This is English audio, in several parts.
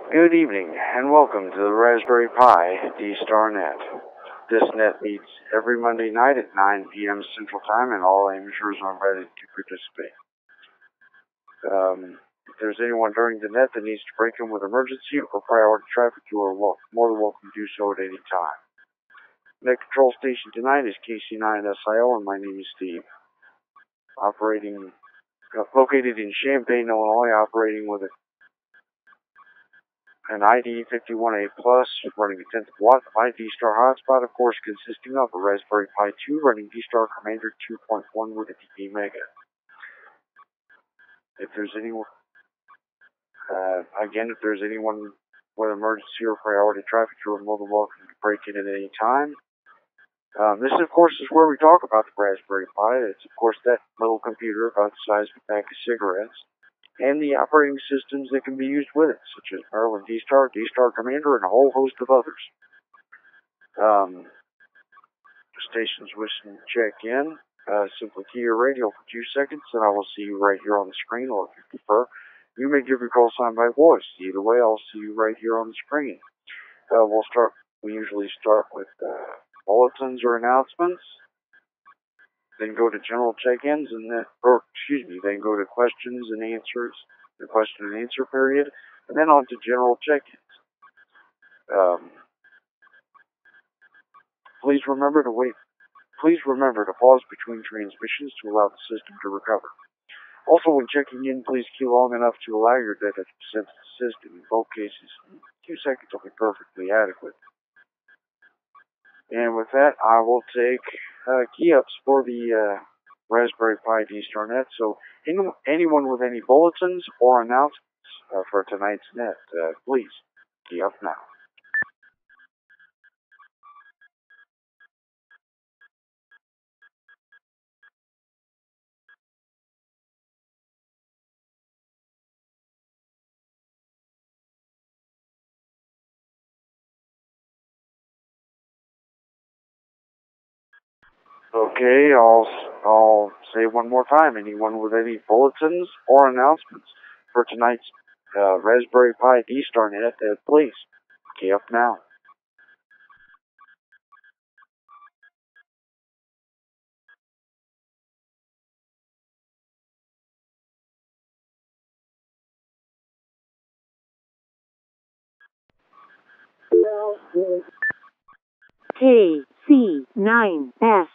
Good evening, and welcome to the Raspberry Pi D-Star Net. This net meets every Monday night at 9 p.m. Central Time, and all amateurs are invited to participate. If there's anyone during the net that needs to break in with emergency or priority traffic, you are more than welcome to do so at any time. Net control station tonight is KC9SIO, and my name is Steve. Located in Champaign, Illinois, operating with an ID 51A Plus running a 10th watt by D-Star hotspot, of course, consisting of a Raspberry Pi 2 running D-Star Commander 2.1 with a DP Mega. If there's anyone with emergency or priority traffic, you are more than welcome to break in at any time. This, of course, is where we talk about the Raspberry Pi. It's, of course, that little computer about the size of a pack of cigarettes, and the operating systems that can be used with it, such as Maryland D-Star, D-Star Commander, and a whole host of others. The station's wishing to check in. Simply key your radio for 2 seconds, and I will see you right here on the screen, or if you prefer, you may give your call sign by voice. Either way, I'll see you right here on the screen. We usually start with bulletins or announcements, then go to general check-ins, then go to questions and answers, the question and answer period, and then on to general check-ins. Please remember to pause between transmissions to allow the system to recover. Also, when checking in, please queue long enough to allow your data to be sent to the system. In both cases, 2 seconds will be perfectly adequate. And with that, I will take key-ups for the Raspberry Pi D-Star Net. So anyone with any bulletins or announcements for tonight's net, please key up now. Okay, I'll say one more time. Anyone with any bulletins or announcements for tonight's Raspberry Pi D-Star Net, please key up now. KC9SIO.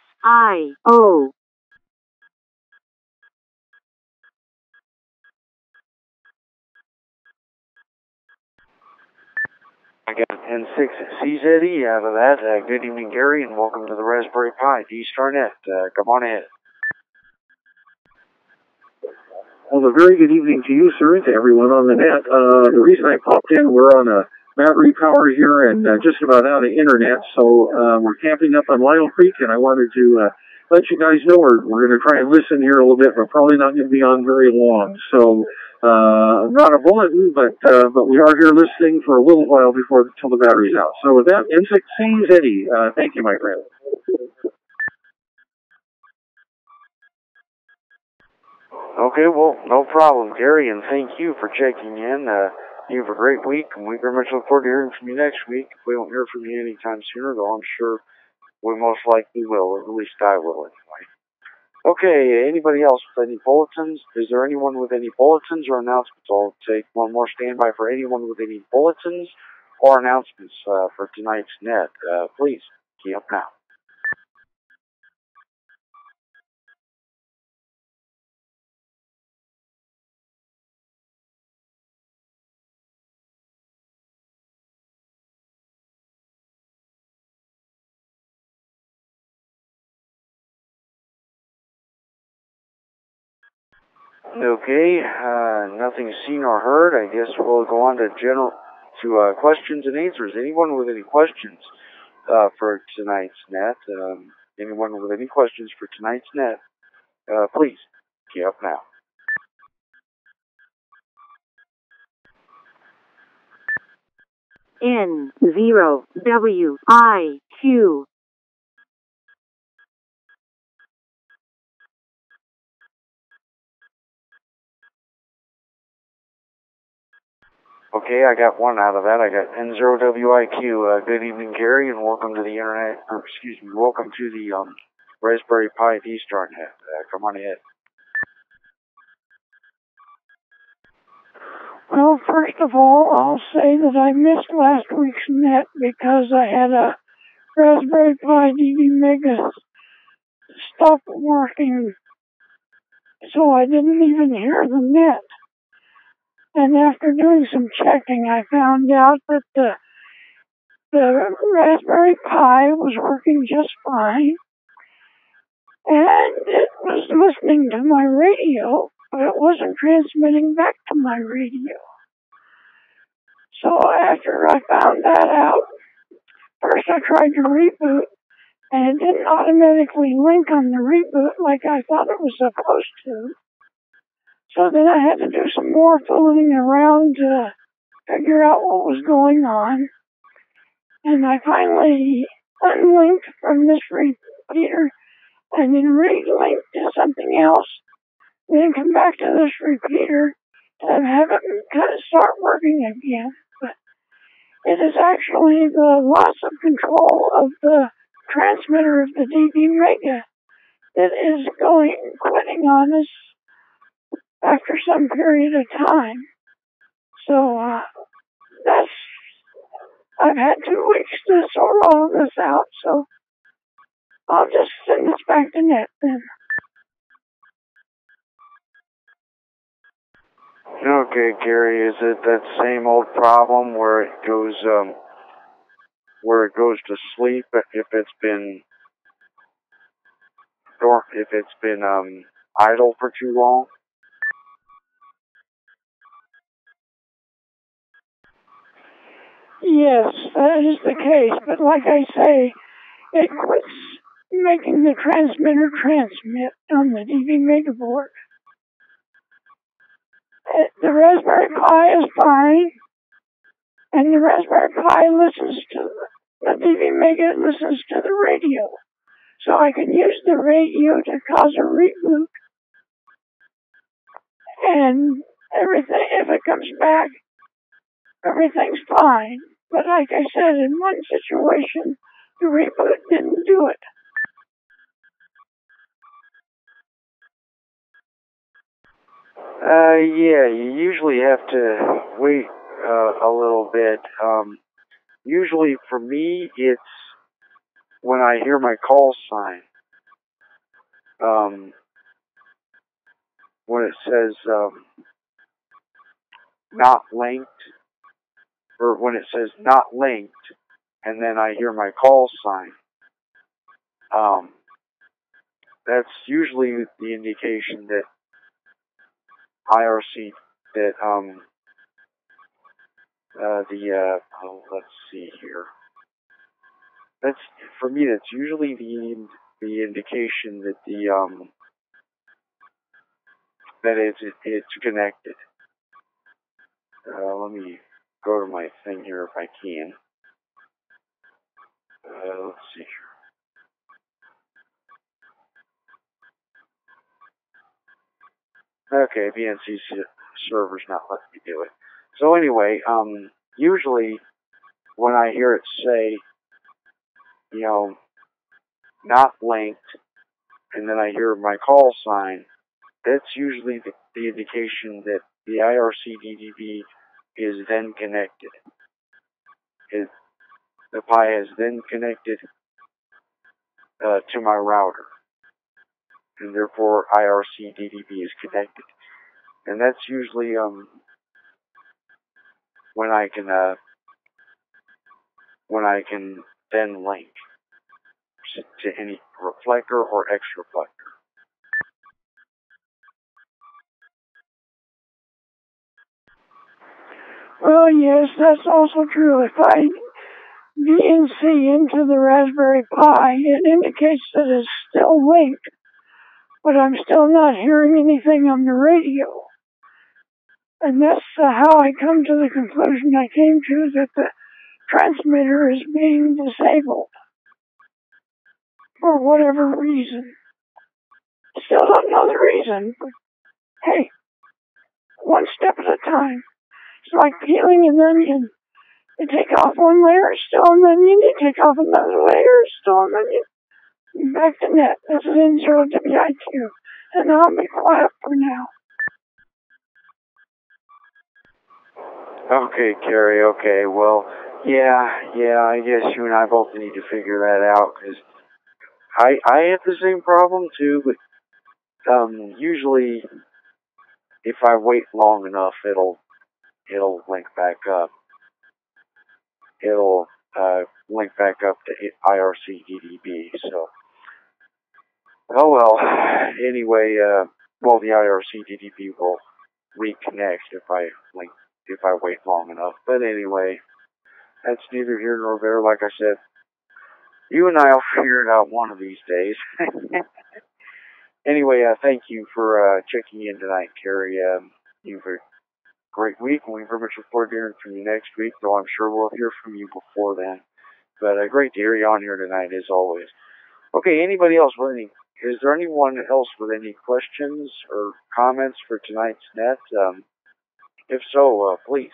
I got N6CZE out of that. Good evening, Gary, and welcome to the Raspberry Pi D-Star Net. Come on in. Well, a very good evening to you, sir, and to everyone on the net. The reason I popped in, we're on a battery power here and just about out of internet, so we're camping up on Lyle Creek, and I wanted to let you guys know we're going to try and listen here a little bit, but probably not going to be on very long. So, not a bulletin, but we are here listening for a little while till the battery's out. So with that, N6CZE, thank you, my friend. Okay, well, no problem, Gary, and thank you for checking in. You have a great week, and we very much look forward to hearing from you next week. If we don't hear from you anytime sooner, though, I'm sure we most likely will, or at least I will anyway. Okay, anybody else with any bulletins? Is there anyone with any bulletins or announcements? I'll take one more standby for anyone with any bulletins or announcements for tonight's net. Please, key up now. Okay, nothing seen or heard. I guess we'll go on to questions and answers. Anyone with any questions for tonight's net? Anyone with any questions for tonight's net? Please key up now. N0WIQ. Okay, I got one out of that. I got N0WIQ. Good evening, Gary, and welcome to the internet. Welcome to the Raspberry Pi D-Star net. Come on ahead. Well, first of all, I'll say that I missed last week's net because I had a Raspberry Pi DB Mega stop working, so I didn't even hear the net. And after doing some checking, I found out that the Raspberry Pi was working just fine, and it was listening to my radio, but it wasn't transmitting back to my radio. So after I found that out, first I tried to reboot, and it didn't automatically link on the reboot like I thought it was supposed to. So then I had to do some more fooling around to figure out what was going on. And I finally unlinked from this repeater and then relinked to something else. Then come back to this repeater and have it kind of start working again. But it is actually the loss of control of the transmitter of the DB Mega that is quitting on us after some period of time. So, I've had 2 weeks to sort all of this out, so I'll just send this back to net then. Okay, Gary, is it that same old problem where it goes to sleep if it's been idle for too long? Yes, that is the case, but like I say, it quits making the transmitter transmit on the DB Mega board. The Raspberry Pi is fine, and the Raspberry Pi the DB Mega listens to the radio. So I can use the radio to cause a reboot, and everything, if it comes back, everything's fine. But like I said, in one situation, the reboot didn't do it. Yeah, you usually have to wait a little bit. Usually for me, it's when I hear my call sign. When it says not linked, or when it says not linked, and then I hear my call sign. That's usually the indication that IRC, that let's see here. That's, for me, that's usually the indication that that it's connected. Let me go to my thing here if I can. Let's see here. Okay, VNC server's not letting me do it. So anyway, usually when I hear it say, not linked, and then I hear my call sign, that's usually the indication that the IRC DDB is then connected. The Pi is then connected to my router, and therefore IRC DDB is connected. And that's usually when I can then link to any reflector or X reflector. Well, yes, that's also true. If I VNC into the Raspberry Pi, it indicates that it's still linked, but I'm still not hearing anything on the radio. And that's how I come to the conclusion I came to, that the transmitter is being disabled for whatever reason. Still don't know the reason, but hey, one step at a time. like peeling an onion. You take off one layer, still an onion. You take off another layer, still an onion. Back to net. This is N0WIQ. And I'll be quiet for now. Okay, Carrie, okay, well, yeah, I guess you and I both need to figure that out, because I have the same problem too, but, usually, if I wait long enough, it'll link back up. It'll, link back up to IRC-DDB, so, oh well, anyway, well, the IRC-DDB will reconnect if I wait long enough, but anyway, that's neither here nor there. Like I said, you and I will figure it out one of these days. Anyway, thank you for checking in tonight, Carrie. You have a great week, and we very much look forward to hearing from you next week, though I'm sure we'll hear from you before then. But great to hear you on here tonight, as always. Okay, anybody else with any... Is there anyone else with any questions or comments for tonight's net? If so, please.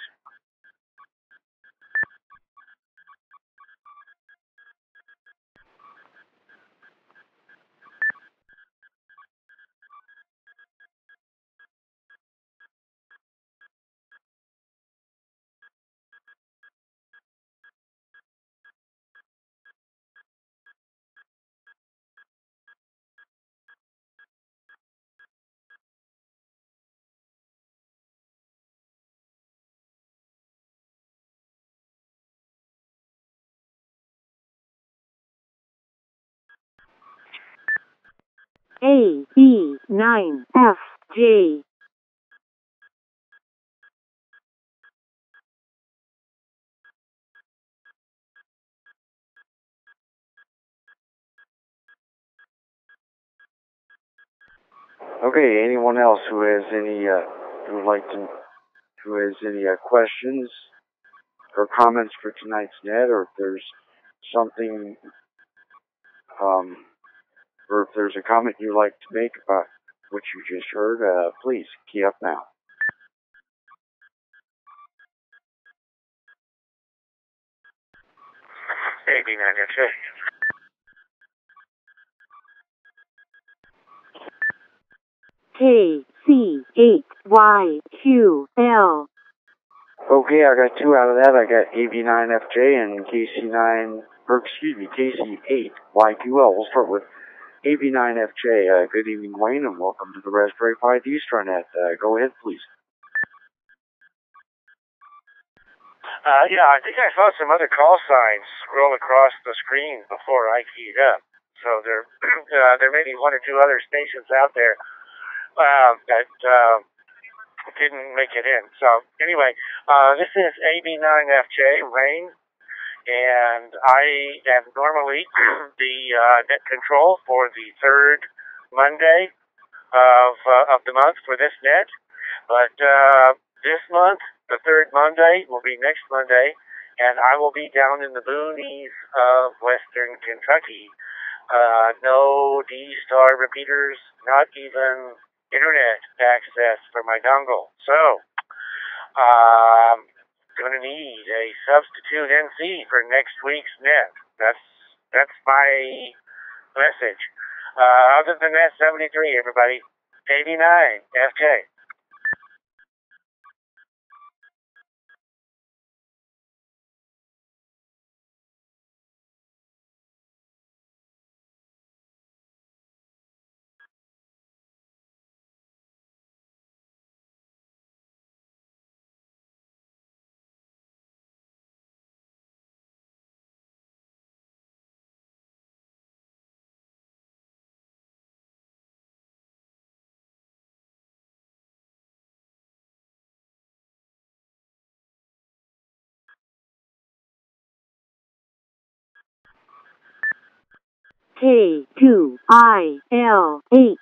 AB9FJ. Okay, anyone else who has any, who has any questions or comments for tonight's net, or if there's something, or if there's a comment you'd like to make about what you just heard, please key up now. AB9FJ. KC8YQL. Okay, I got two out of that. I got AB9FJ and KC8YQL. We'll start with AB9FJ. Good evening, Wayne, and welcome to the Raspberry Pi Distro-Net. Go ahead, please. Yeah, I think I saw some other call signs scroll across the screen before I keyed up. So there, there may be one or two other stations out there that didn't make it in. So anyway, this is AB9FJ, Wayne, and I am normally the net control for the third Monday of the month for this net. But this month, the third Monday will be next Monday, and I will be down in the boonies of Western Kentucky. No D-Star repeaters, not even internet access for my dongle. So, going to need a substitute NC for next week's net. That's my message. Other than that, 73, everybody. 89, FJ. K2IL8.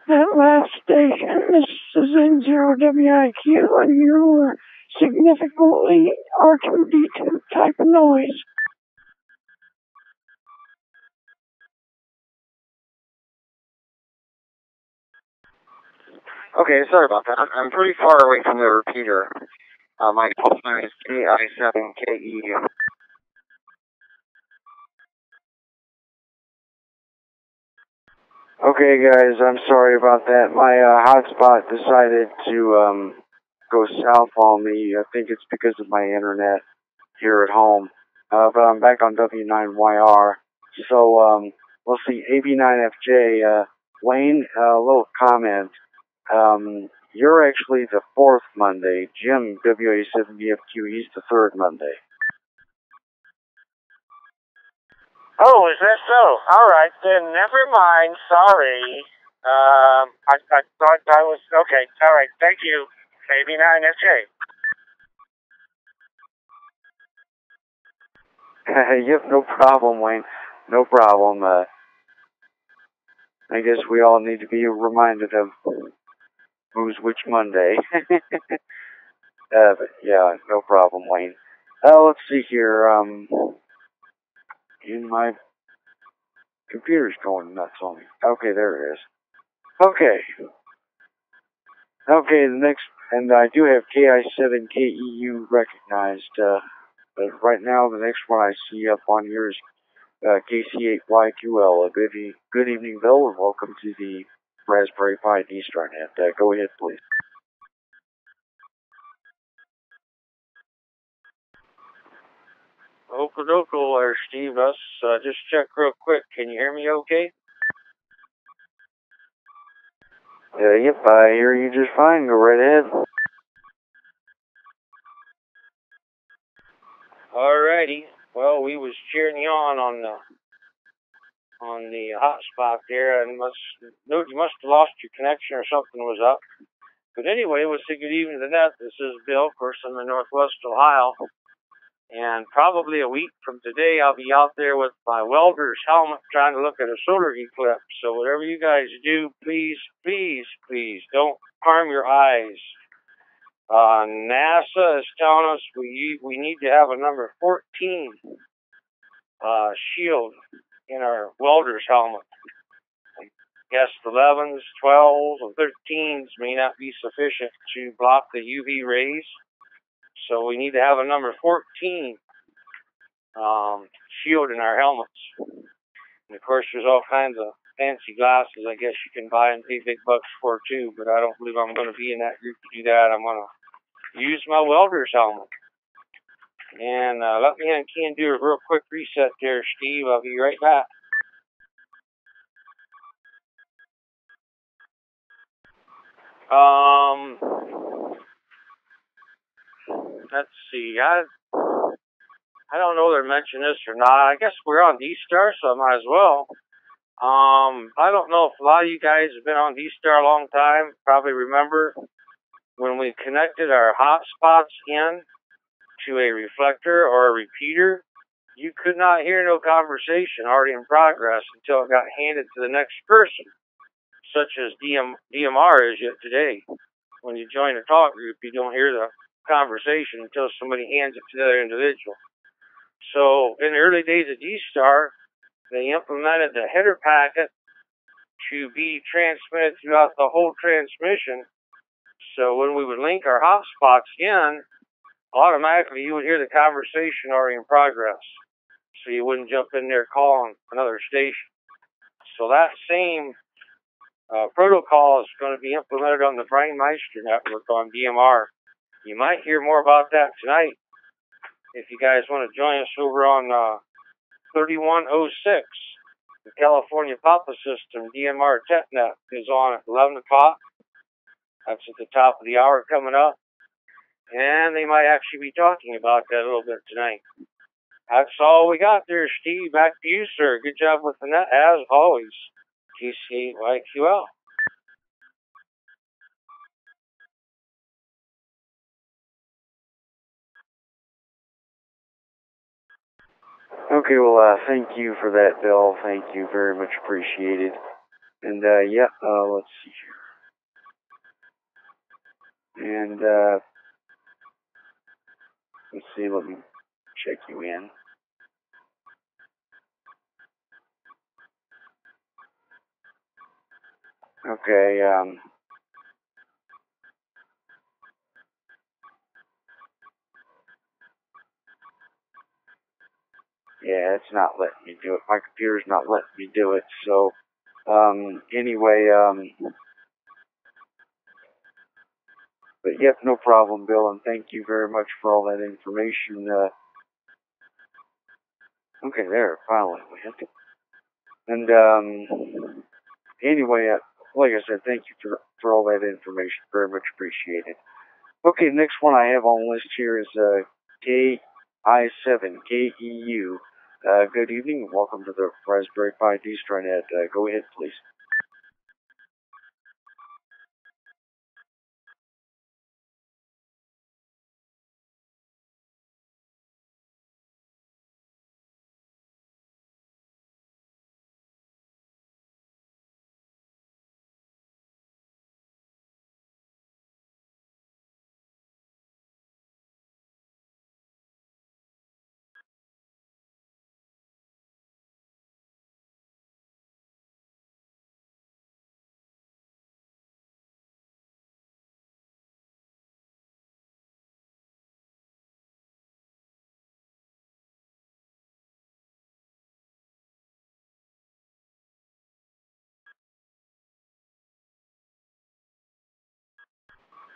That last station, this is N0WIQ, and you were significantly R2D2 type noise. Okay, sorry about that. I'm pretty far away from the repeater. My call sign is KI7KEU. Okay, guys, I'm sorry about that. My hotspot decided to go south on me. I think it's because of my internet here at home. But I'm back on W9YR. So, we'll see. AB9FJ, Wayne, a little comment. You're actually the fourth Monday. Jim, WA7BFQ, he's the third Monday. Oh, is that so? All right, then never mind. Sorry. I thought I was okay. All right, thank you. AB9FJ. Yep, no problem, Wayne. No problem. I guess we all need to be reminded of who's which Monday. But yeah, no problem, Wayne. Let's see here. My computer's going nuts on me. Okay, there it is. Okay. Okay, the next, and I do have KI7KEU recognized, but right now the next one I see up on here is KC8YQL. Good evening, Bill, and welcome to the Raspberry Pi D-Star Net. Go ahead, please. Okadoko there, Steve. Let's just check real quick. Can you hear me okay? Yep, I hear you just fine. Go right ahead. Alrighty. Well, we was cheering you on the hotspot there, and you must have lost your connection or something was up. But anyway, we'll say good evening to that. This is Bill. Of course, I'm in Northwest Ohio. And probably a week from today, I'll be out there with my welder's helmet trying to look at a solar eclipse. So whatever you guys do, please, please, please don't harm your eyes. NASA is telling us we need to have a number 14 shield in our welder's helmet. Yes, 11s, 12s, and 13s may not be sufficient to block the UV rays. So we need to have a number 14 shield in our helmets. And of course, there's all kinds of fancy glasses I guess you can buy and pay big bucks for too, but I don't believe I'm going to be in that group to do that. I'm going to use my welder's helmet. And let me do a real quick reset there, Steve. I'll be right back. Let's see. I don't know if they're mentioning this or not. I guess we're on D-Star, so I might as well. I don't know if a lot of you guys have been on D-Star a long time. Probably remember when we connected our hotspots in to a reflector or a repeater, you could not hear no conversation already in progress until it got handed to the next person, such as DMR is yet today. When you join a talk group, you don't hear the conversation until somebody hands it to the other individual. So in the early days of D-Star, they implemented the header packet to be transmitted throughout the whole transmission. So when we would link our hotspots in, automatically you would hear the conversation already in progress. So you wouldn't jump in there calling another station. So that same protocol is going to be implemented on the Brainmeister network on DMR. You might hear more about that tonight if you guys want to join us over on 3106. The California Papa System DMR TechNet is on at 11 o'clock. That's at the top of the hour coming up. And they might actually be talking about that a little bit tonight. That's all we got there, Steve. Back to you, sir. Good job with the net, as always. TCYQL. Okay, well, thank you for that, Bill. Thank you, very much appreciated. And, yeah, let's see here. And, let's see, let me check you in. Okay, yeah, it's not letting me do it. My computer's not letting me do it, so, anyway, but yep, no problem, Bill, and thank you very much for all that information. Okay, there, finally, we hit it. And, anyway, like I said, thank you for all that information. Very much appreciated. Okay, next one I have on the list here is KI7KEU. Good evening and welcome to the Raspberry Pi DistroNet. Go ahead, please.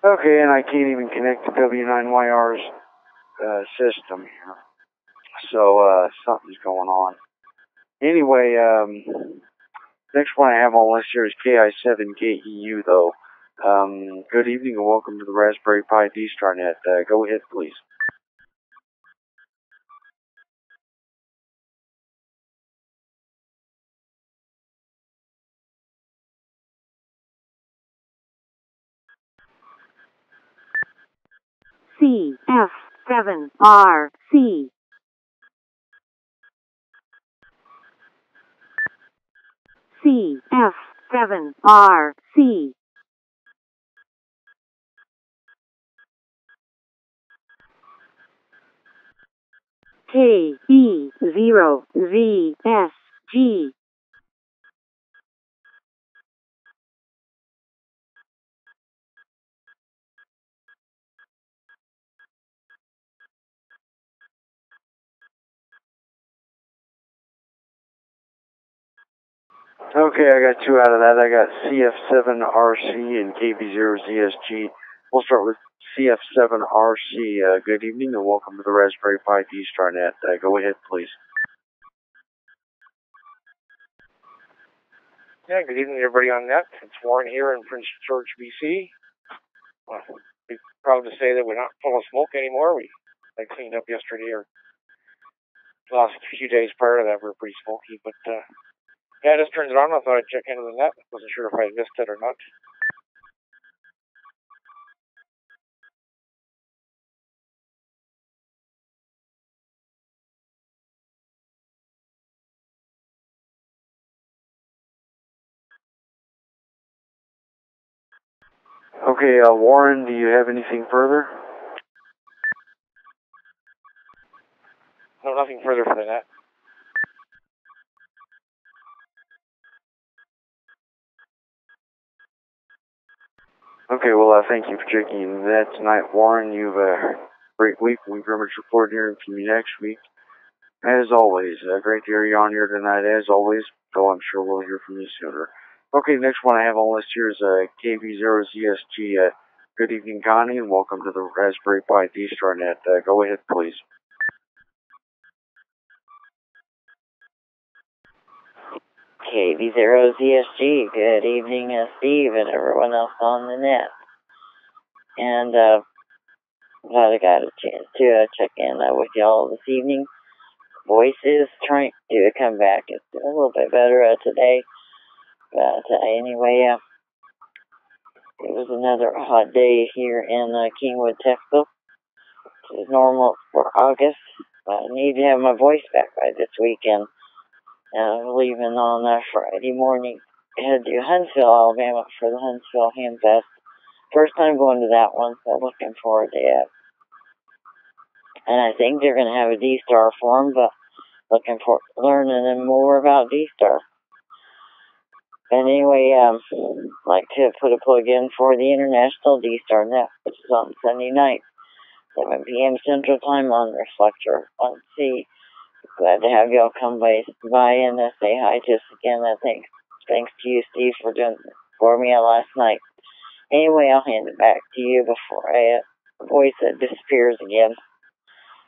Okay, and I can't even connect to W9YR's system here. So, something's going on. Anyway, next one I have on the list here is KI7KEU, though. Good evening and welcome to the Raspberry Pi DistroNet. Go ahead, please. CF7RC. CF7RC. KE0ZSG. Okay, I got two out of that. I got CF7RC and KB0ZSG. We'll start with CF7RC. Good evening and welcome to the Raspberry Pi DistroNet. Go ahead, please. Yeah, good evening, everybody on net. It's Warren here in Prince George, BC. Well, we're proud to say that we're not full of smoke anymore. I cleaned up yesterday, or the last few days prior to that, we were pretty smoky. But, yeah, I just turned it on. I thought I'd check into the net. Wasn't sure if I missed it or not. Okay, Warren, do you have anything further? No, nothing further for the net. Okay, well, thank you for checking in that tonight, Warren. You've a great week. We very much look forward to hearing from you next week. As always, great to hear you on here tonight, as always, though I'm sure we'll hear from you sooner. Okay, next one I have on the list here is KB0ZSG. Good evening, Connie, and welcome to the Raspberry Pi DistroNet. Go ahead, please. KB0ZSG. Good evening, Steve and everyone else on the net. And Glad I got a chance to check in with y'all this evening. Voice is trying to come back. It's a little bit better today. But anyway, it was another hot day here in Kingwood, Texas. It's normal for August. I need to have my voice back by this weekend. I'm leaving on Friday morning. Head to Huntsville, Alabama for the Huntsville Ham Fest. First time going to that one, so looking forward to it. And I think they're going to have a D-Star for them, but looking for learning more about D-Star. And anyway, like to put a plug in for the International D-Star Net, which is on Sunday night, 7 p.m. Central Time on Reflector 1C. Glad to have y'all come by and say hi to us again. Thanks to you, Steve, for doing it for me last night. Anyway, I'll hand it back to you before voice disappears again.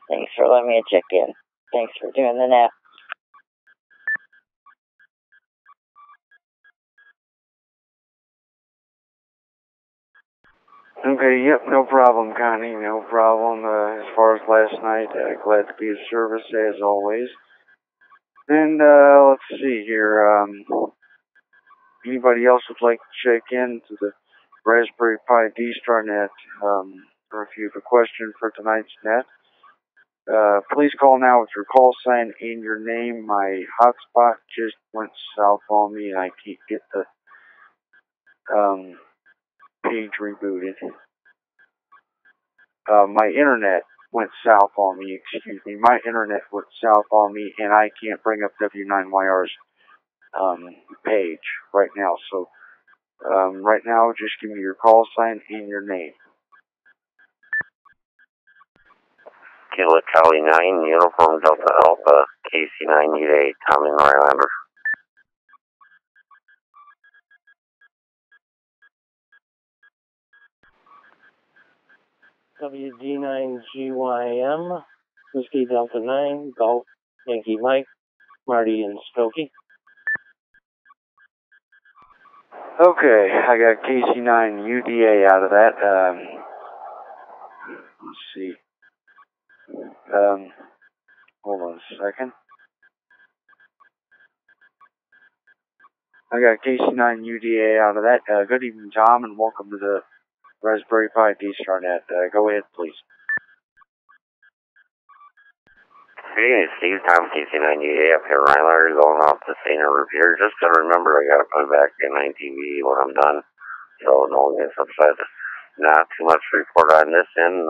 Thanks for letting me check in. Thanks for doing the net. Okay, yep, no problem, Connie, no problem. As far as last night, glad to be of service as always. And let's see here. Anybody else would like to check in to the Raspberry Pi D-Star net, or if you have a question for tonight's net, please call now with your call sign and your name. My hotspot just went south on me and I can't get the page rebooted. My internet went south on me, excuse me. My internet went south on me and I can't bring up W9YR's page right now. So right now, just give me your call sign and your name. Kilo Charlie 9, Uniform Delta Alpha, KC9 Unit 8, Tommy Rylander. WD9GYM, Whiskey Delta 9, Golf, Yankee Mike, Marty and Skokie. Okay, I got KC9UDA out of that. Let's see. Hold on a second. I got KC9UDA out of that. Good evening, Tom, and welcome to the Raspberry Pi D-Star net. Go ahead, please. Good evening, Steve. Tom KC9UDA up here, Rylander, going off to St. Revere. Just gotta remember, I gotta put back in 9 TV when I'm done, so no one gets upset. Not too much to report on this end.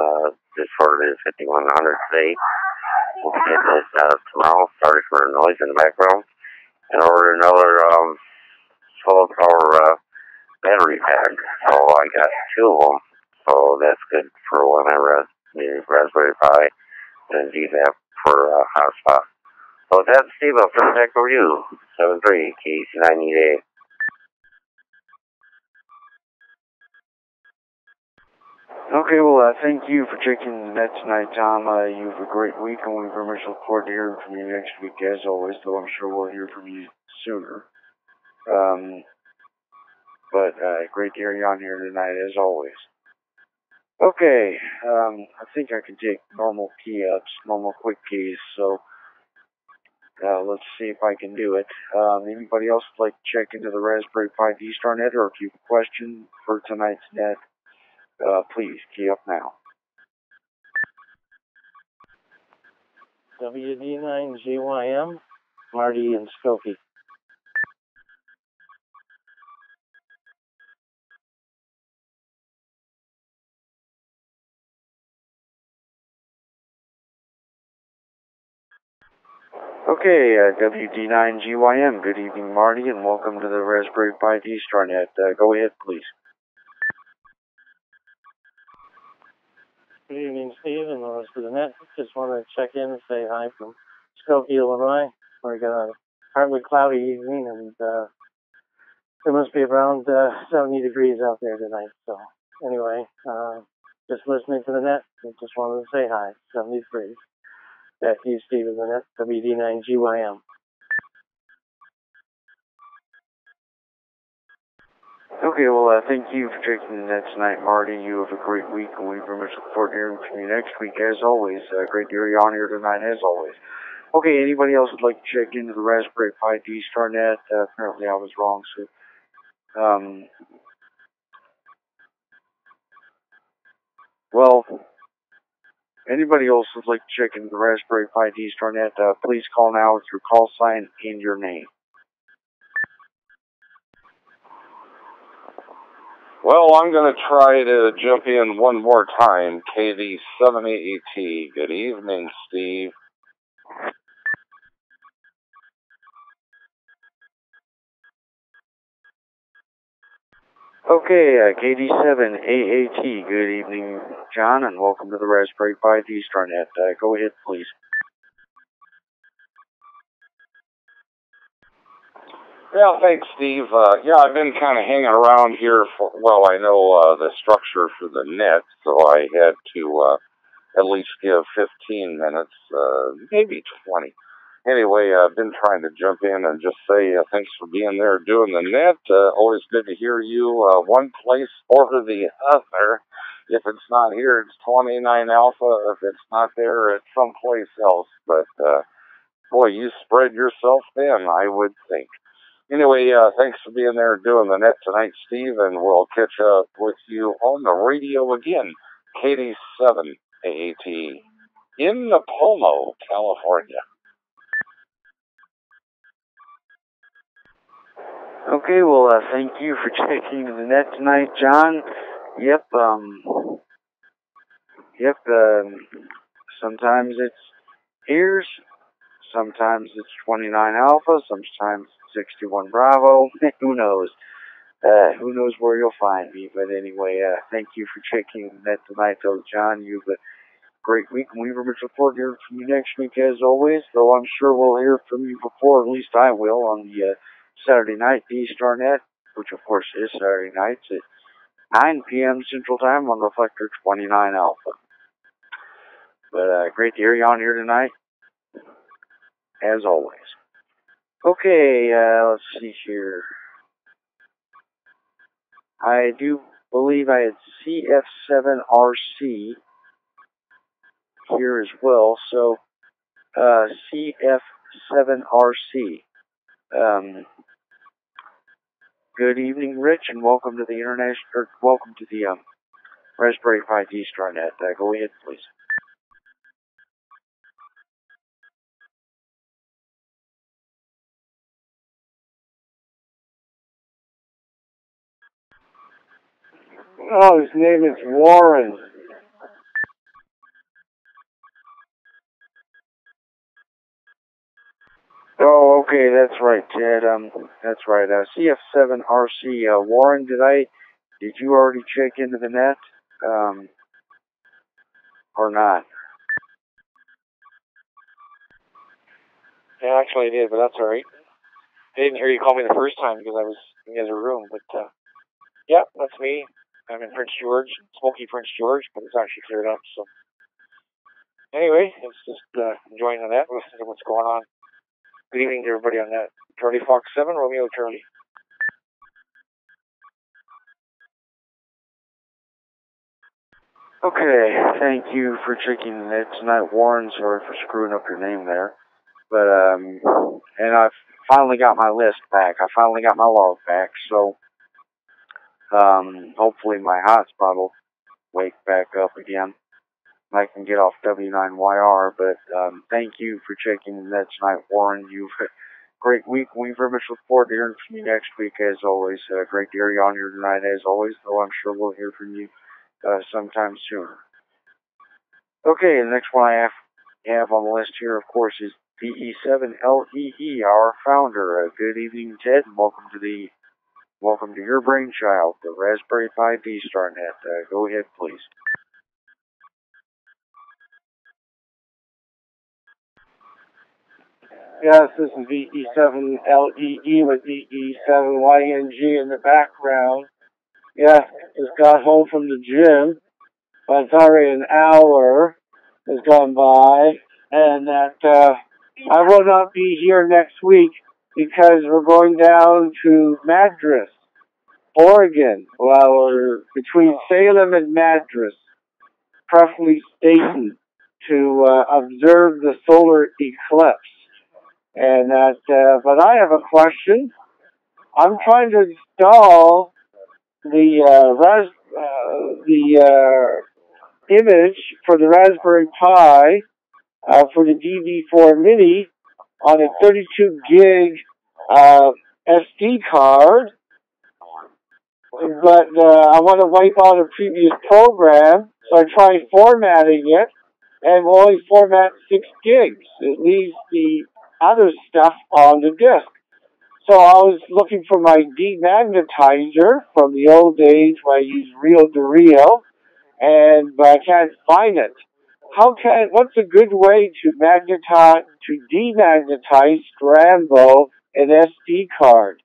Just ordered is 5100 today. We'll get this tomorrow. Sorry for the noise in the background. And ordered another solar power battery pack. So I got 2 of them. So that's good for when I need Raspberry Pi and GZAP for hotspot. So with that, Steve, I'll turn it back over to you. 73 KC988. Okay, well, thank you for checking the net tonight, Tom. You have a great week, and we very much look forward to hearing from you next week, as always, though I'm sure we'll hear from you sooner. But great to hear you on here tonight, as always. Okay, I think I can take normal key ups, normal quick keys, so let's see if I can do it. Anybody else would like to check into the Raspberry Pi D-Star net, or if you have a question for tonight's net, please key up now. WD9GYM, Marty and Skokie. Okay, WD9GYM, good evening, Marty, and welcome to the Raspberry Pi D-Star net. Go ahead, please. Good evening, Steve, and the rest of the net. Just want to check in and say hi from Skokie, Illinois. We got a partly cloudy evening, and it must be around 70 degrees out there tonight. So anyway, just listening to the net. I just wanted to say hi. 70 degrees. Back to you, Steve, in the net. WD9GYM. Okay, well, thank you for checking that tonight, Marty. You have a great week, and we very much look forward to hearing from you next week, as always. Great to hear you on here tonight, as always. Okay, anybody else would like to check into the Raspberry Pi D-StarNet? Apparently I was wrong, so... well, anybody else would like to check into the Raspberry Pi D-StarNet, please call now with your call sign and your name. Well, I'm going to try to jump in one more time. KD7AAT. Good evening, Steve. Okay, KD7AAT. Good evening, John, and welcome to the Raspberry Pi D-StarNet. Go ahead, please. Yeah, thanks, Steve. Yeah, I've been kind of hanging around here for, well, I know the structure for the net, so I had to at least give 15 minutes, maybe 20. Anyway, I've been trying to jump in and just say thanks for being there doing the net. Always good to hear you one place or the other. If it's not here, it's 29 Alpha. If it's not there, it's someplace else. But, boy, you spread yourself thin, I would think. Anyway, thanks for being there doing the net tonight, Steve, and we'll catch up with you on the radio again. KD7AAT in Napomo, California. Okay, well, thank you for checking the net tonight, John. Yep, sometimes it's ears, sometimes it's 29 Alpha, sometimes 61 Bravo. Who knows? Who knows where you'll find me? But anyway, thank you for checking the net tonight, though, John. You've a great week, and we very much look forward to hearing from you next week, as always. Though I'm sure we'll hear from you before, at least I will, on the Saturday night D-StarNet, which of course is Saturday nights at 9 p.m. Central Time on Reflector 29 Alpha. But great to hear you on here tonight, as always. Okay, let's see here. I do believe I had CF7RC here as well, so CF7RC. Good evening, Rich, and welcome to the Raspberry Pi D-StarNet. Go ahead, please. Oh, his name is Warren. Oh, okay, that's right, Ted. That's right. CF7RC. Warren, did you already check into the net? Or not? Yeah, actually I did, but that's alright. I didn't hear you call me the first time because I was in the other room, but, yeah, that's me. I'm in Prince George, smoky Prince George, but it's actually cleared up, so. Anyway, it's just, enjoying the net, listening to what's going on. Good evening to everybody on that. Charlie Fox 7, Romeo Charlie. Okay, thank you for checking the net tonight, Warren. Sorry for screwing up your name there. But, and I finally got my list back. I finally got my log back, so, hopefully my hotspot will wake back up again. I can get off W9YR, but, thank you for checking the net tonight, Warren. You've had a great week. We very much look forward to hearing from you next week, as always. Great to hear you on here tonight, as always, though I'm sure we'll hear from you sometime soon. Okay, the next one I have on the list here, of course, is VE7LEE, our founder. Good evening, Ted, and welcome to your brainchild, the Raspberry Pi D-StarNet. Go ahead, please. Yes, this is VE7LEE with VE7YNG in the background. Yeah, just got home from the gym, but it's already an hour has gone by, and that I will not be here next week because we're going down to Madras Oregon, well, we're between Salem and Madras, preferably stationed to observe the solar eclipse. And that, but I have a question. I'm trying to install the image for the Raspberry Pi for the DB4 Mini on a 32 gig SD card, but I want to wipe out a previous program, so I tried formatting it, and will only format 6 gigs. It leaves the other stuff on the disk. So I was looking for my demagnetizer from the old days when I used reel-to-reel, but I can't find it. What's a good way to demagnetize, scramble an SD card?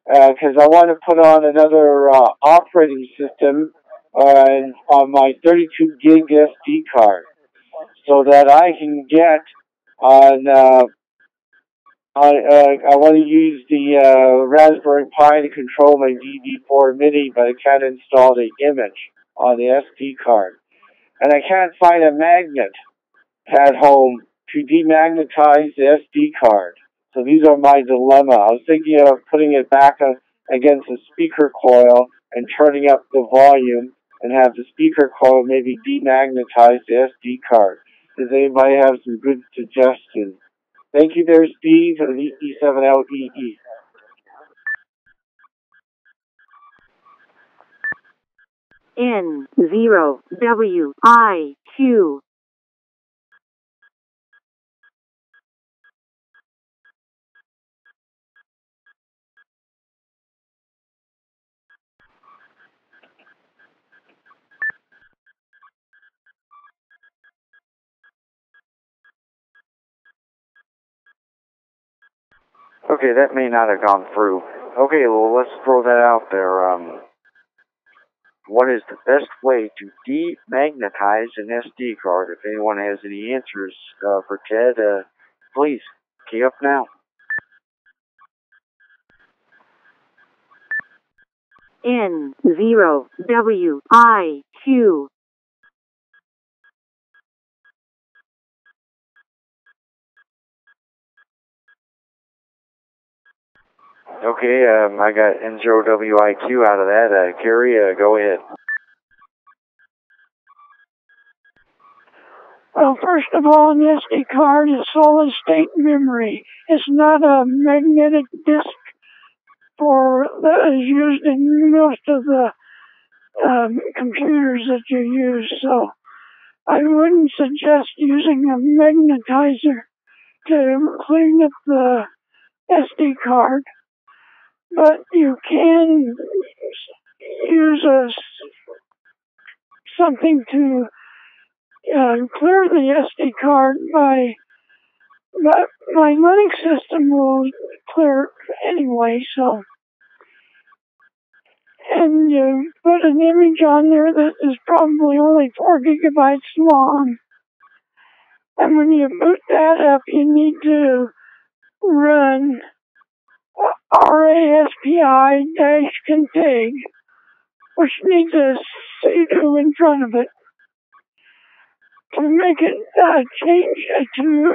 Because I want to put on another operating system on my 32 gig SD card, so that I can get on. I want to use the Raspberry Pi to control my DB4 Mini, but I can't install the image on the SD card. And I can't find a magnet at home to demagnetize the SD card. So these are my dilemma. I was thinking of putting it back against the speaker coil and turning up the volume and have the speaker coil maybe demagnetize the SD card. Does anybody have some good suggestions? Thank you there, Steve, of E7LEE. N0WIQ. Okay, that may not have gone through. Okay, well, let's throw that out there. What is the best way to demagnetize an SD card? If anyone has any answers for Ted, please, key up now. N0WIQ. Okay, I got N0WIQ out of that. Carrie, go ahead. Well, first of all, an SD card is solid state memory. It's not a magnetic disk that is used in most of the computers that you use. So I wouldn't suggest using a magnetizer to clean up the SD card, but you can use something to clear the SD card by my Linux system will clear it anyway, so. And you put an image on there that is probably only 4 gigabytes long. And when you boot that up, you need to run raspi-config, which needs a sudo in front of it to make it to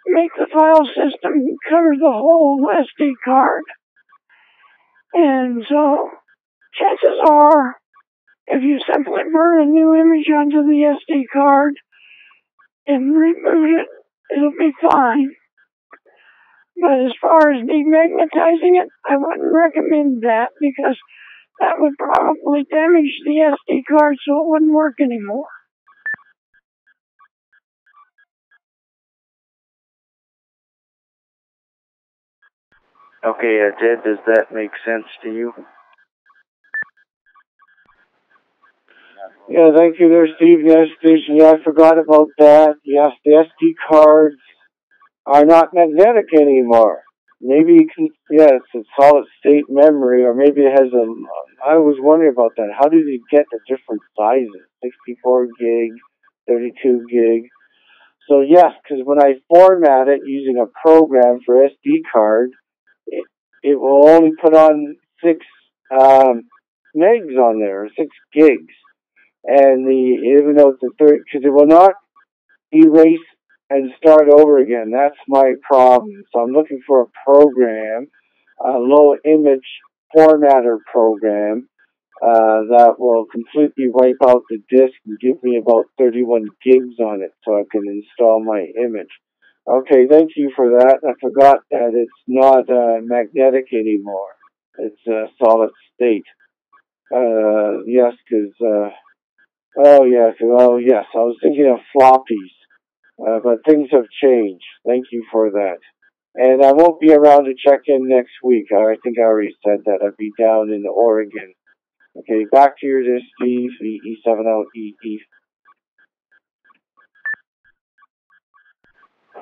make the file system cover the whole SD card. And so, chances are, if you simply burn a new image onto the SD card and reboot it, it'll be fine. But as far as demagnetizing it, I wouldn't recommend that because that would probably damage the SD card so it wouldn't work anymore. Okay, Ted, does that make sense to you? Yeah, thank you there, Steve. Yes, Station. Yeah, I forgot about that. Yes, the SD cards are not magnetic anymore. Maybe you can, yes, it's solid state memory, or maybe it has I was wondering about that. How do you get the different sizes? 64 gig, 32 gig. So yes, because when I format it using a program for SD card, it will only put on 6 megs on there, 6 gigs. And even though it's a third, because it will not erase and start over again. That's my problem. So I'm looking for a program, a low image formatter program, that will completely wipe out the disk and give me about 31 gigs on it so I can install my image. Okay, thank you for that. I forgot that it's not magnetic anymore. It's a solid state. Yes, because, yes, I was thinking of floppies. But things have changed. Thank you for that. And I won't be around to check in next week. I think I already said that. I'll be down in Oregon. Okay, back to your Steve, E70EE.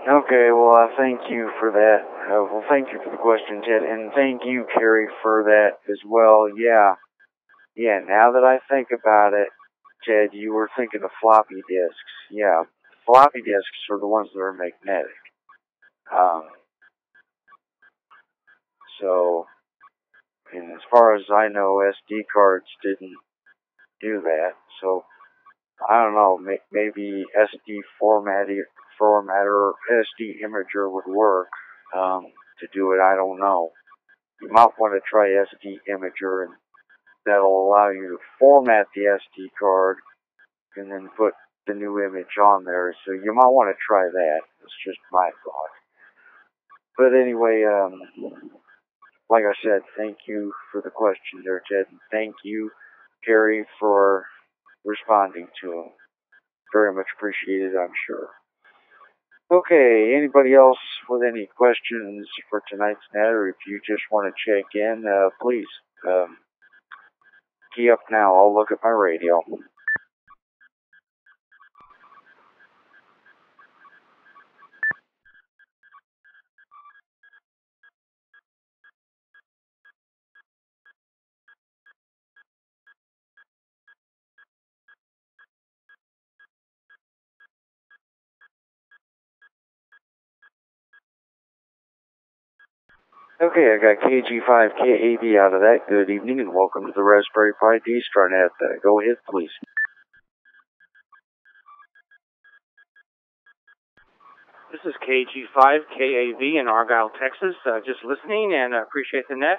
Okay, well, thank you for that. Well, thank you for the question, Ted, and thank you, Carrie, for that as well. Yeah, now that I think about it, Ted, you were thinking of floppy disks. Yeah, floppy disks are the ones that are magnetic. So, and as far as I know, SD cards didn't do that. So, I don't know, maybe SD formatter or SD imager would work to do it. I don't know. You might want to try SD imager, and that'll allow you to format the SD card and then put the new image on there. So you might want to try that. It's just my thought. But anyway, like I said, thank you for the question there, Ted. And thank you, Carrie, for responding to him. Very much appreciated, I'm sure. Okay, anybody else with any questions for tonight's net, or if you just want to check in, please key up now. I'll look at my radio. Okay, I got KG5KAB out of that. Good evening and welcome to the Raspberry Pi D-Star Net. Go ahead, please. This is KG5KAV in Argyle, Texas. Just listening and appreciate the net.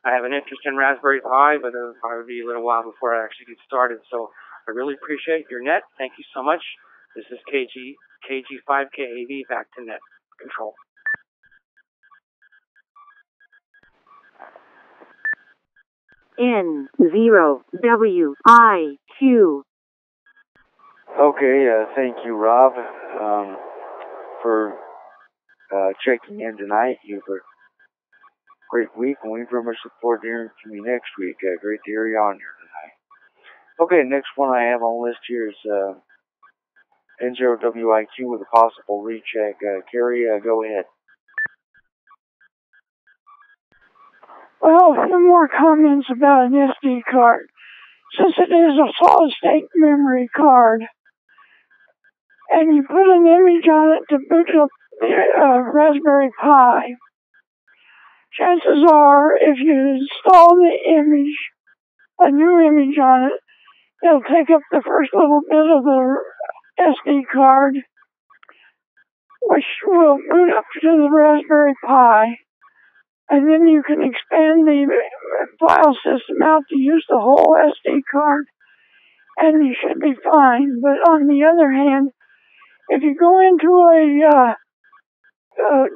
I have an interest in Raspberry Pi, but it'll probably be a little while before I actually get started. So I really appreciate your net. Thank you so much. This is KG5KAV back to net control. N0WIQ. Okay, thank you, Rob, for checking in tonight. You've a great week, and we very much look forward to hearing from you next week. Great to hear you on here tonight. Okay, next one I have on the list here is N0WIQ with a possible recheck. Carrie, go ahead. Well, a few more comments about an SD card. Since it is a solid-state memory card, and you put an image on it to boot up the Raspberry Pi, chances are, if you install the image, a new image on it, it'll take up the first little bit of the SD card, which will boot up to the Raspberry Pi, and then you can expand the file system out to use the whole SD card, and you should be fine. But on the other hand, if you go into a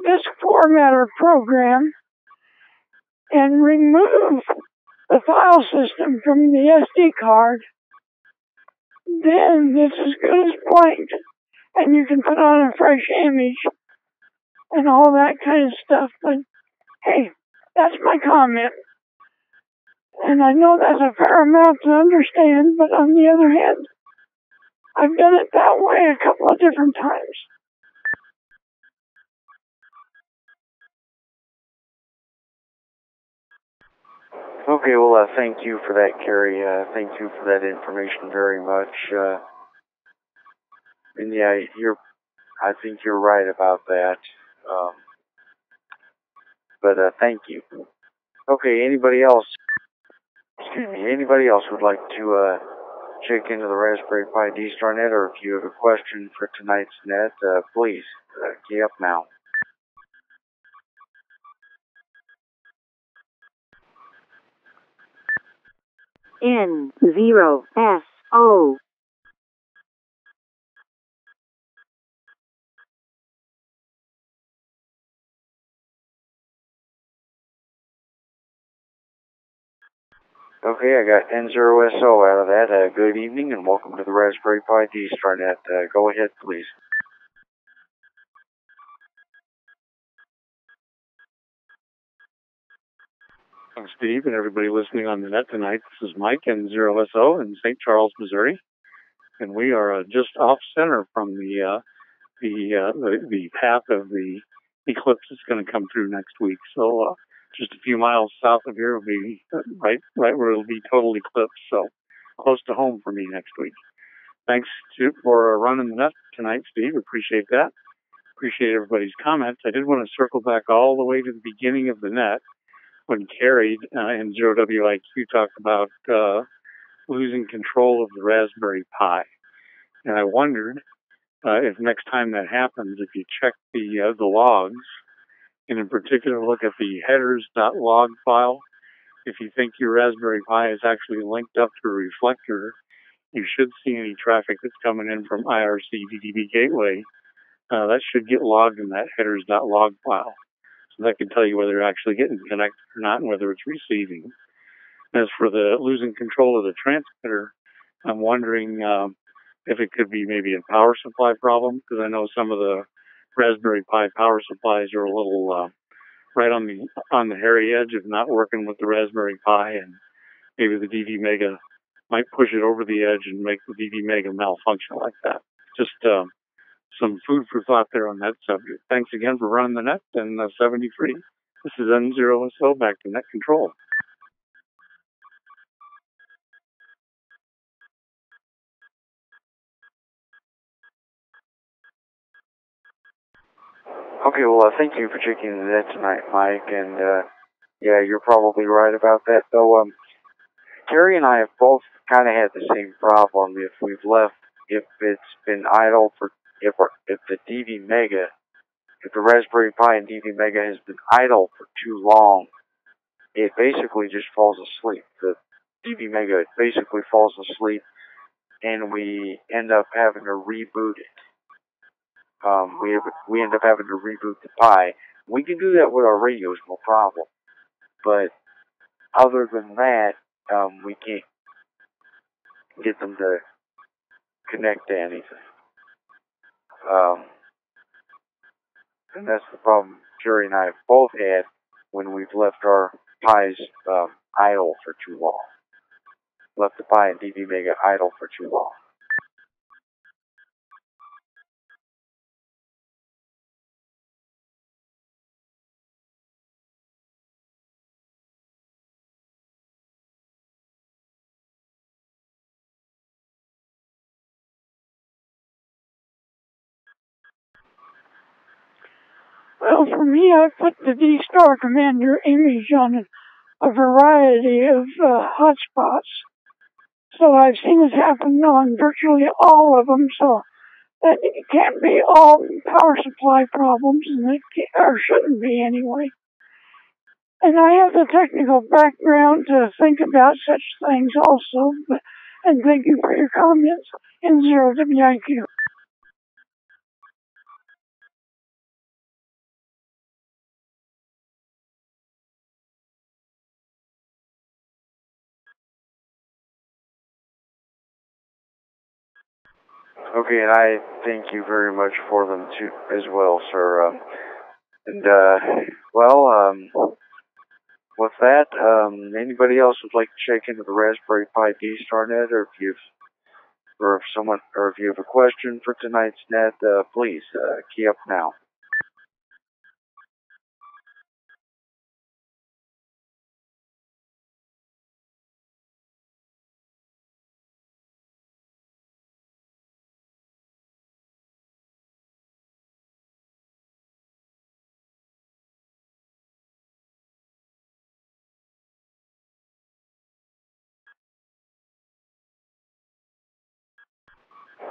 disk formatter program and remove the file system from the SD card, then it's as good as blank, and you can put on a fresh image and all that kind of stuff. But hey, that's my comment. And I know that's a fair amount to understand, but on the other hand, I've done it that way a couple of different times. Okay, well, thank you for that, Carrie. Thank you for that information very much. And yeah, I think you're right about that. But thank you. Okay, anybody else? Anybody else would like to check into the Raspberry Pi D-Star net, or if you have a question for tonight's net, please key up now. N0SO. Okay, I got N0SO out of that. Good evening and welcome to the Raspberry Pi D-Star net. Go ahead, please. Thanks, Steve, and everybody listening on the net tonight. This is Mike N0SO in St. Charles, Missouri, and we are just off center from the path of the eclipse that's going to come through next week. So just a few miles south of here will be right where it'll be total eclipse. So close to home for me next week. Thanks for running the net tonight, Steve. Appreciate that. Appreciate everybody's comments. I did want to circle back all the way to the beginning of the net when Carrie in 0WIQ talked about losing control of the Raspberry Pi. And I wondered if next time that happens, if you check the logs, and in particular look at the headers.log file, if you think your Raspberry Pi is actually linked up to a reflector, you should see any traffic that's coming in from IRC DDB Gateway. That should get logged in that headers.log file. So that can tell you whether you're actually getting connected or not and whether it's receiving. As for the losing control of the transmitter, I'm wondering if it could be maybe a power supply problem, because I know some of the Raspberry Pi power supplies are a little right on the hairy edge of not working with the Raspberry Pi, and maybe the DV Mega might push it over the edge and make the DV Mega malfunction like that. Just some food for thought there on that subject. Thanks again for running the net, and 73. This is N0SO, back to net control. Okay, well, thank you for checking into that tonight, Mike, and yeah, you're probably right about that, though. Carrie and I have both kind of had the same problem. If it's been idle for, if the DV Mega, if the Raspberry Pi and DV Mega has been idle for too long, it basically just falls asleep. The DV Mega basically falls asleep, and we end up having to reboot it. We end up having to reboot the Pi. We can do that with our radios, no problem. But other than that, we can't get them to connect to anything. And that's the problem Jerry and I have both had when we've left our Pis idle for too long. Left the Pi and DV Mega idle for too long. Well, for me, I put the D-Star Commander image on a variety of hotspots. So I've seen it happen on virtually all of them, so that it can't be all power supply problems, and or shouldn't be anyway. And I have the technical background to think about such things also, and thank you for your comments in 0WIQ. Okay, and I thank you very much for them too, as well, sir. With that, anybody else would like to check into the Raspberry Pi D-Star net, or if you have a question for tonight's net, please key up now.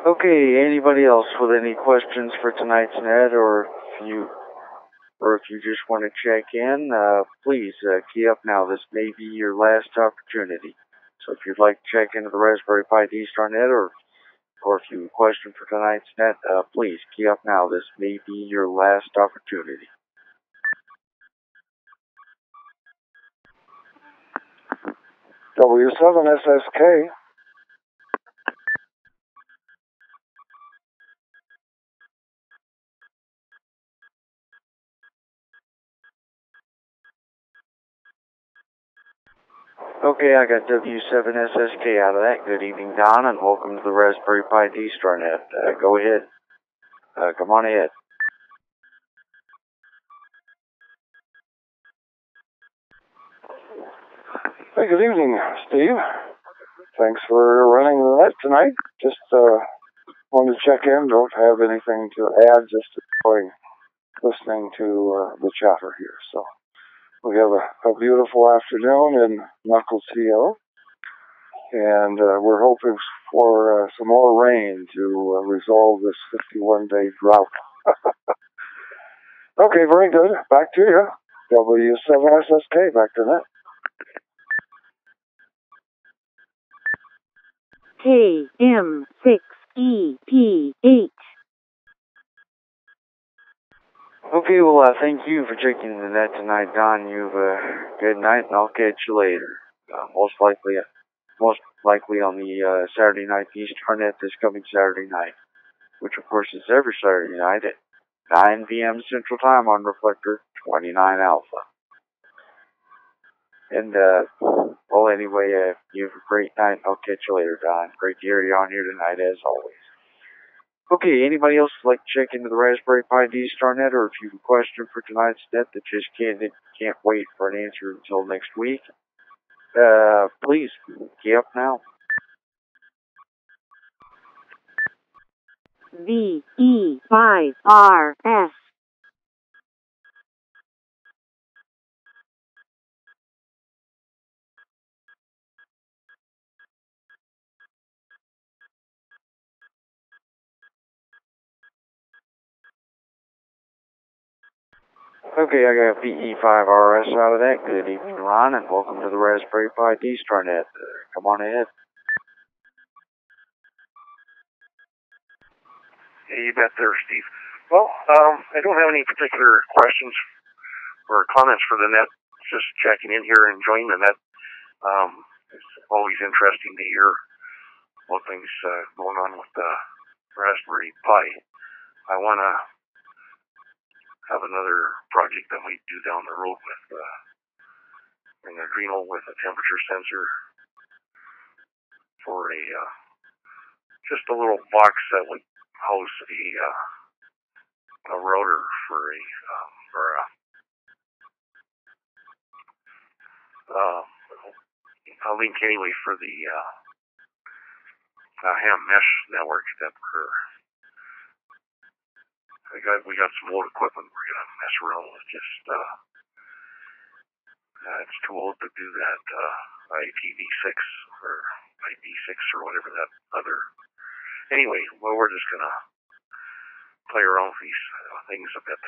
Okay, anybody else with any questions for tonight's net, or if you just want to check in, please key up now. This may be your last opportunity. So if you'd like to check into the Raspberry Pi D-Star net, or if you have a question for tonight's net, please key up now. This may be your last opportunity. W7SSK. Okay, I got W7SSK out of that. Good evening, Don, and welcome to the Raspberry Pi D-Star net. Go ahead. Come on ahead. Hey, good evening, Steve. Thanks for running the net tonight. Just wanted to check in. Don't have anything to add. Just enjoying listening to the chatter here. So we have a beautiful afternoon in Knuckles Hill, and we're hoping for some more rain to resolve this 51-day drought. Okay, very good. Back to you. W7SSK, back to net. KM6EP8. Okay, well, thank you for checking the net tonight, Don. You've good night, and I'll catch you later. Most likely on the Saturday night D-Star net this coming Saturday night, which of course is every Saturday night at 9 p.m. Central Time on Reflector 29 Alpha. And, well, anyway, you have a great night. I'll catch you later, Don. Great to hear you on here tonight, as always. Okay, anybody else like to check into the Raspberry Pi D-Star net, or if you have a question for tonight's net that just can't wait for an answer until next week, please, key up now. VE5RS. Okay, I got VE5RS out of that. Good evening, Ron, and welcome to the Raspberry Pi D-Star net. Come on ahead. Yeah, you bet there, Steve. Well, I don't have any particular questions or comments for the net. Just checking in here and enjoying the net. It's always interesting to hear what things going on with the Raspberry Pi. I want to have another project that we do down the road with an Adrenal with a temperature sensor for just a little box that would house a router for a link anyway for the ham mesh network that we got some old equipment we're gonna mess around with. Just it's too old to do that IPv6 or IP6 or whatever that other. Anyway, well, we're just gonna play around with these things a bit.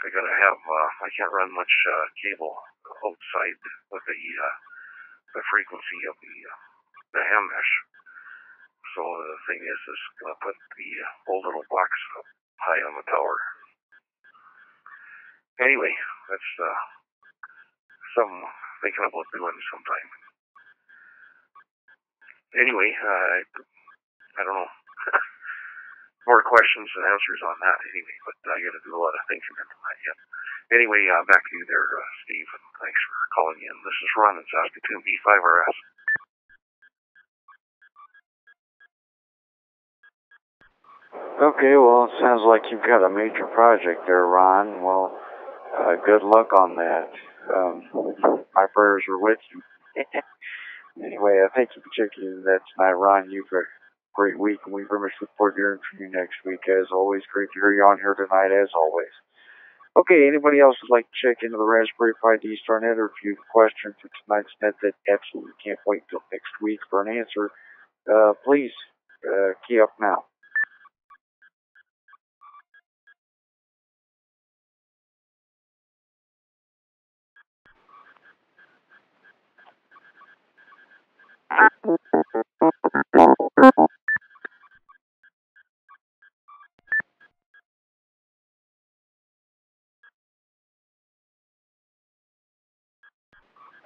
I gotta have I can't run much cable outside with the frequency of the ham mesh. So the thing is gonna put the old little box up high on the tower. Anyway, that's something I'm thinking about doing sometime. Anyway, I don't know. More questions and answers on that anyway, but I gotta do a lot of thinking into that yet. Anyway, back to you there, Steve, and thanks for calling in. This is Ron in Saskatoon, V5RS. Okay, well, it sounds like you've got a major project there, Ron. Well, good luck on that. My prayers are with you. Anyway, thank you for checking in that tonight, Ron. You've got a great week, and we very much look forward to hearing from you next week. As always, great to hear you on here tonight, as always. Okay, anybody else would like to check into the Raspberry Pi D-Star net, or if you have a question for tonight's net that absolutely can't wait till next week for an answer, please key up now.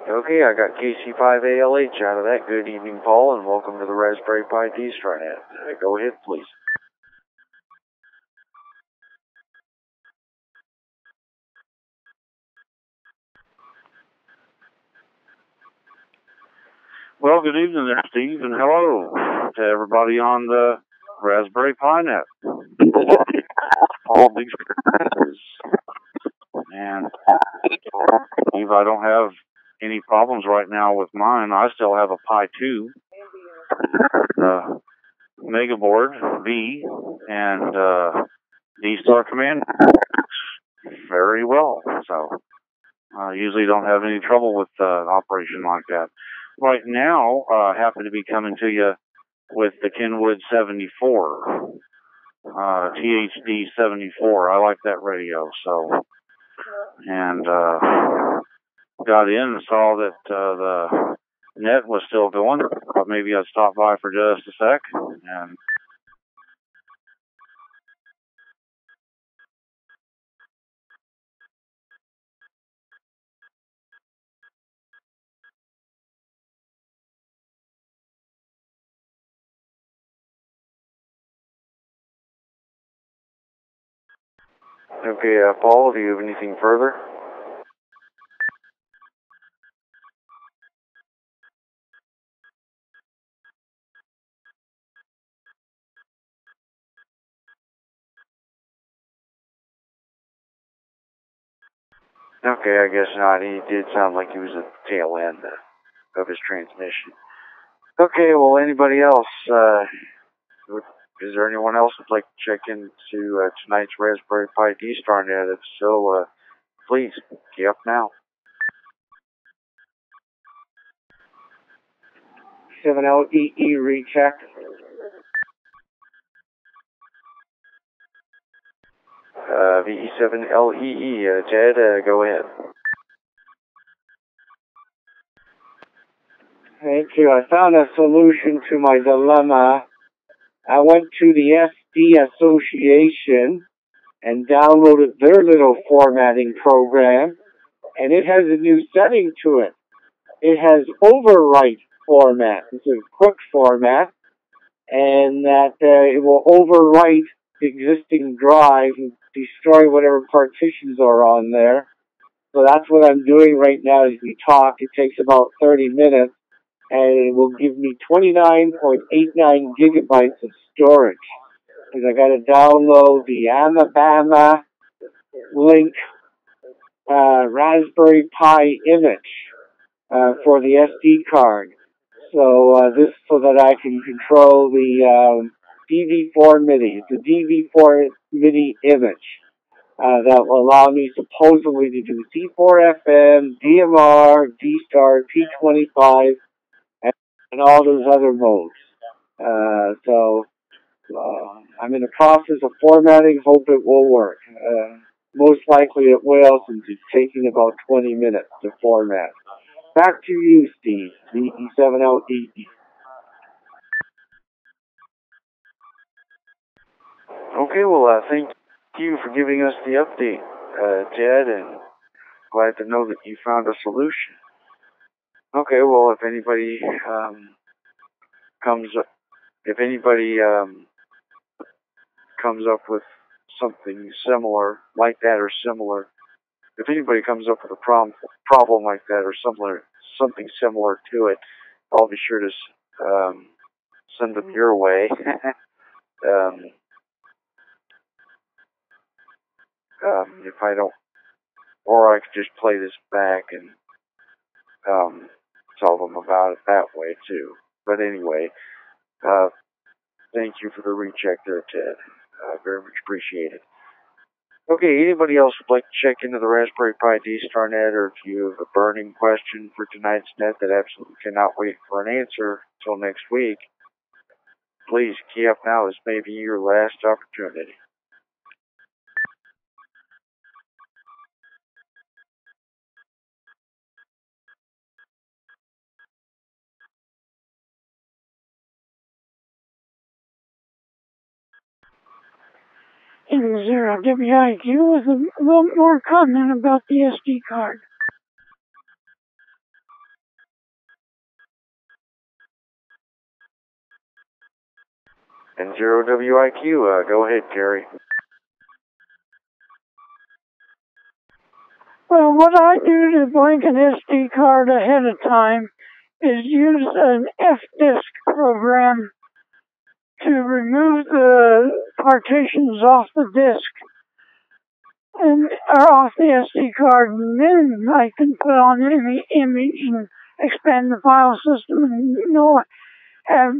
Okay, I got KC5ALH out of that. Good evening, Paul, and welcome to the Raspberry Pi D-StarNet. Go ahead, please. Well, good evening there, Steve, and hello to everybody on the Raspberry Pi Net. All these and Steve, I don't have any problems right now with mine. I still have a Pi 2, Megaboard V, and D-Star Command very well. So I usually don't have any trouble with operation like that. Right now, I happen to be coming to you with the Kenwood 74, THD 74. I like that radio, so, and got in and saw that the net was still going, but maybe I'd stop by for just a sec, and Okay, Paul, do you have anything further? Okay, I guess not. He did sound like he was at the tail end of his transmission. Okay, well, anybody else? Is there anyone else who'd like to check into tonight's Raspberry Pi D-StarNet? If so, please, key up now. 7LEE recheck. VE7LEE, Ted, go ahead. Thank you. I found a solution to my dilemma. I went to the SD Association and downloaded their little formatting program, and it has a new setting to it. It has overwrite format. It's a quick format, and that it will overwrite the existing drive and destroy whatever partitions are on there. So that's what I'm doing right now as we talk. It takes about 30 minutes, and it will give me 29.89 gigabytes of storage. Because I got to download the Alabama link Raspberry Pi image for the SD card. So this so that I can control the DV4 MIDI. It's a DV4 MIDI image that will allow me supposedly to do C4FM, DMR, D-Star, P25, and all those other modes. I'm in the process of formatting. Hope it will work. Most likely it will, since it's taking about 20 minutes to format. Back to you, Steve. VE7LEE. Okay, well, thank you for giving us the update, Ted, and glad to know that you found a solution. Okay, well, if anybody comes up with something similar like that or similar, if anybody comes up with a problem like that or something similar to it, I'll be sure to send them your way. If I don't, or I could just play this back and tell them about it that way too. But anyway, thank you for the recheck there, Ted. Very much appreciated. Okay, anybody else would like to check into the Raspberry Pi D-StarNet, or if you have a burning question for tonight's net that absolutely cannot wait for an answer until next week, Please key up now. This may be your last opportunity. In 0WIQ with a little more comment about the SD card. And 0WIQ, go ahead, Gary. Well, what I do to blank an SD card ahead of time is use an F-disk program to remove the partitions off the disk and or off the SD card, and then I can put on any image and expand the file system and have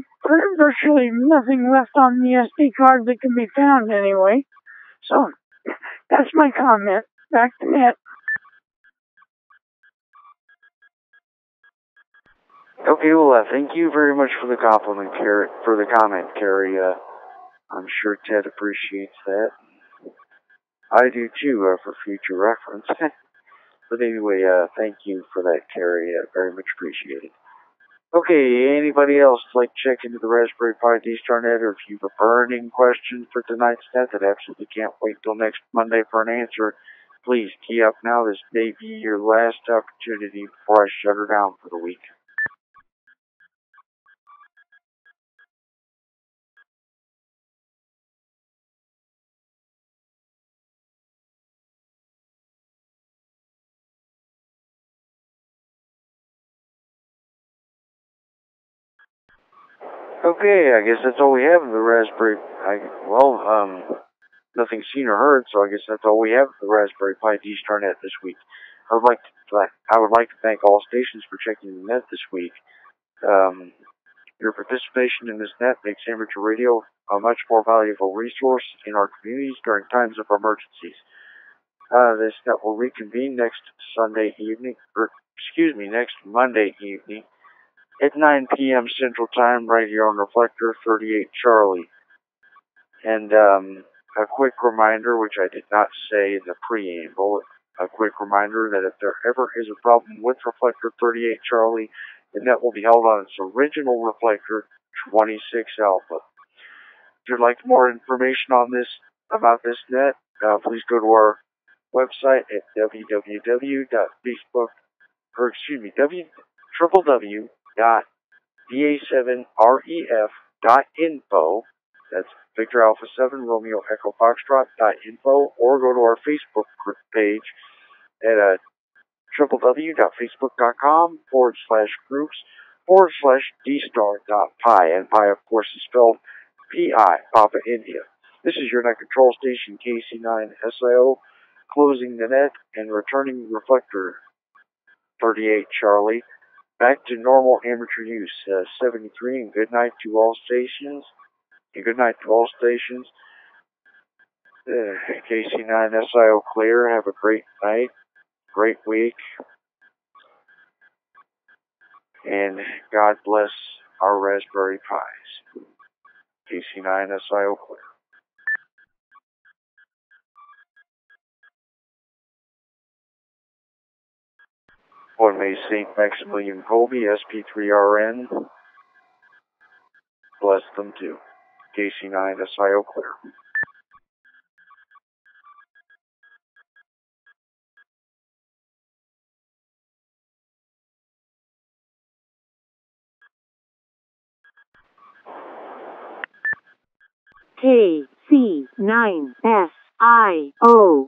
virtually nothing left on the SD card that can be found anyway. So that's my comment. Back to Net. Okay, well, thank you very much for the compliment, Carrie. I'm sure Ted appreciates that. I do too, for future reference. But anyway, thank you for that, Carrie. Very much appreciated. Okay, anybody else like check into the Raspberry Pi D-Star Net, or if you have a burning question for tonight's net that absolutely can't wait till next Monday for an answer, please key up now. This may be your last opportunity before I shut her down for the week. Okay, I guess that's all we have of the Raspberry. Nothing seen or heard, so I guess that's all we have of the Raspberry Pi D-Star Net this week. I would like to thank all stations for checking the net this week. Your participation in this net makes amateur radio a much more valuable resource in our communities during times of emergencies. This net will reconvene next Monday evening at 9 p.m. Central Time, right here on Reflector 38 Charlie. And a quick reminder, which I did not say in the preamble, a quick reminder that if there ever is a problem with Reflector 38 Charlie, the net will be held on its original Reflector 26 Alpha. If you'd like more information on about this net, please go to our website at www.da7ref.info. That's Victor Alpha 7 Romeo Echo Foxtrot.info, or go to our Facebook page at www.facebook.com/groups/dstar.pi, and pi, of course, is spelled P-I, Papa India. This is your net control station, KC9SIO, closing the net and returning Reflector 38 Charlie back to normal amateur use. 73, and good night to all stations. KC9SIO clear. Have a great night, great week, and God bless our Raspberry Pis. KC9SIO clear. One may St. Maximilian Colby, SP3RN. Bless them too. KC9SIO clear. KC9SIO.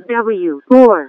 W4